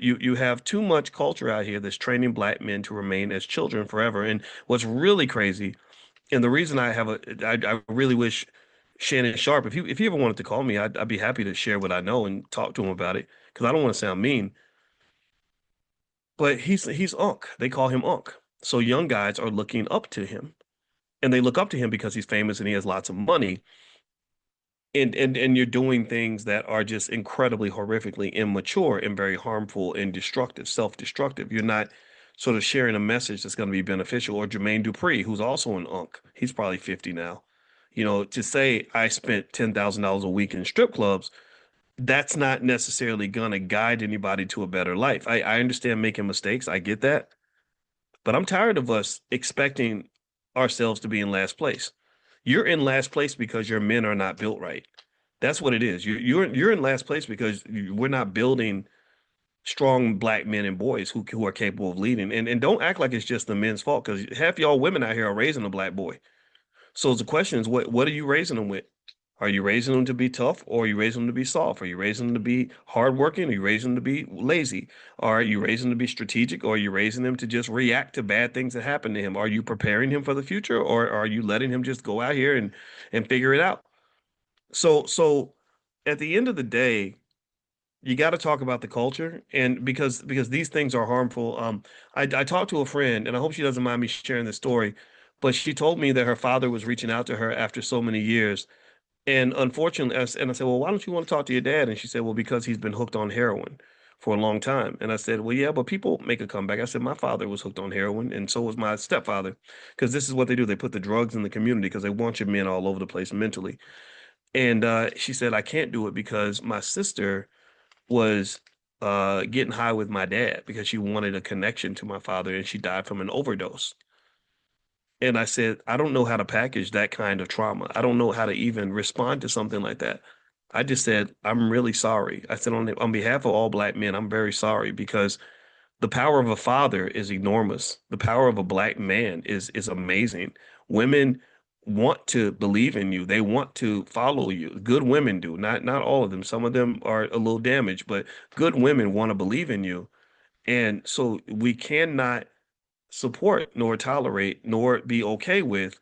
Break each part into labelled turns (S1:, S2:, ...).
S1: You have too much culture out here that's training black men to remain as children forever. And what's really crazy, and the reason I really wish Shannon Sharp, if he ever wanted to call me, I'd be happy to share what I know and talk to him about it because I don't want to sound mean, but he's Unc. They call him Unc. So young guys are looking up to him, and they look up to him because he's famous and he has lots of money. And you're doing things that are just incredibly horrifically immature and very harmful and destructive, self-destructive. You're not sort of sharing a message that's going to be beneficial. Or Jermaine Dupri, who's also an unk, he's probably 50 now. To say I spent $10,000 a week in strip clubs, that's not necessarily going to guide anybody to a better life. I understand making mistakes. I get that. But I'm tired of us expecting ourselves to be in last place. You're in last place because your men are not built right. That's what it is. You're in last place because we're not building strong black men and boys who are capable of leading. And don't act like it's just the men's fault because half y'all women out here are raising a black boy. So the question is, what are you raising them with? Are you raising them to be tough, or are you raising them to be soft? Are you raising them to be hardworking? Are you raising them to be lazy? Are you raising them to be strategic, or are you raising them to just react to bad things that happen to him? Are you preparing him for the future, or are you letting him just go out here and figure it out? So at the end of the day, you got to talk about the culture, and because these things are harmful. I talked to a friend, and I hope she doesn't mind me sharing this story, but she told me that her father was reaching out to her after so many years and unfortunately, and I said, well, why don't you want to talk to your dad? And she said, well, because he's been hooked on heroin for a long time. And I said, well, yeah, but people make a comeback. I said, my father was hooked on heroin, and so was my stepfather, because this is what they do. They put the drugs in the community because they want your men all over the place mentally. And she said, I can't do it because my sister was getting high with my dad because she wanted a connection to my father, and she died from an overdose. And I said, I don't know how to package that kind of trauma. I don't know how to even respond to something like that. I just said, I'm really sorry. I said, on behalf of all black men, I'm very sorry because the power of a father is enormous. The power of a black man is amazing. Women want to believe in you. They want to follow you. Good women do. Not all of them. Some of them are a little damaged, but good women want to believe in you. And so we cannot support nor tolerate nor be okay with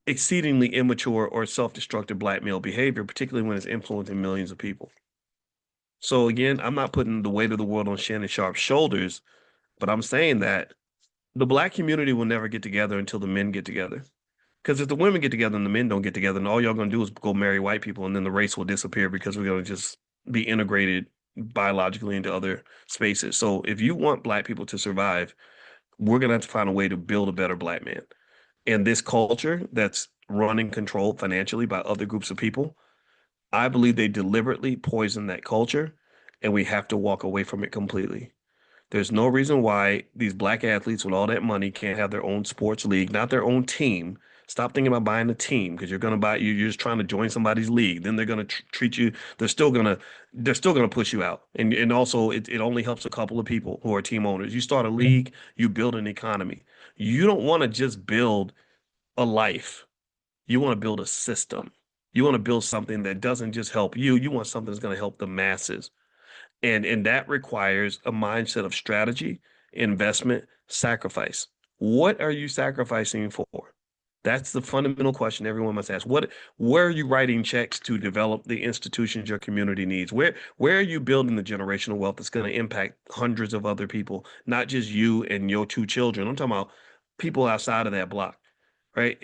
S1: exceedingly immature or self-destructive black male behavior, particularly when it's influencing millions of people. So again, I'm not putting the weight of the world on Shannon Sharp's shoulders, but I'm saying that the black community will never get together until the men get together. Because if the women get together and the men don't get together, and all y'all gonna do is go marry white people, and then the race will disappear because we're gonna just be integrated biologically into other spaces. So if you want black people to survive, we're gonna have to find a way to build a better black man. And this culture that's run and controlled financially by other groups of people, I believe they deliberately poison that culture, and we have to walk away from it completely. There's no reason why these black athletes with all that money can't have their own sports league, not their own team. Stop thinking about buying a team because you're just trying to join somebody's league. Then they're going to treat you, they're still going to push you out. And also it only helps a couple of people who are team owners. You start a league, you build an economy. You don't want to just build a life. You want to build a system. You want to build something that doesn't just help you. You want something that's going to help the masses. And that requires a mindset of strategy, investment, sacrifice. What are you sacrificing for? That's the fundamental question everyone must ask. Where are you writing checks to develop the institutions your community needs? Where are you building the generational wealth that's going to impact hundreds of other people, not just you and your two children? I'm talking about people outside of that block, right?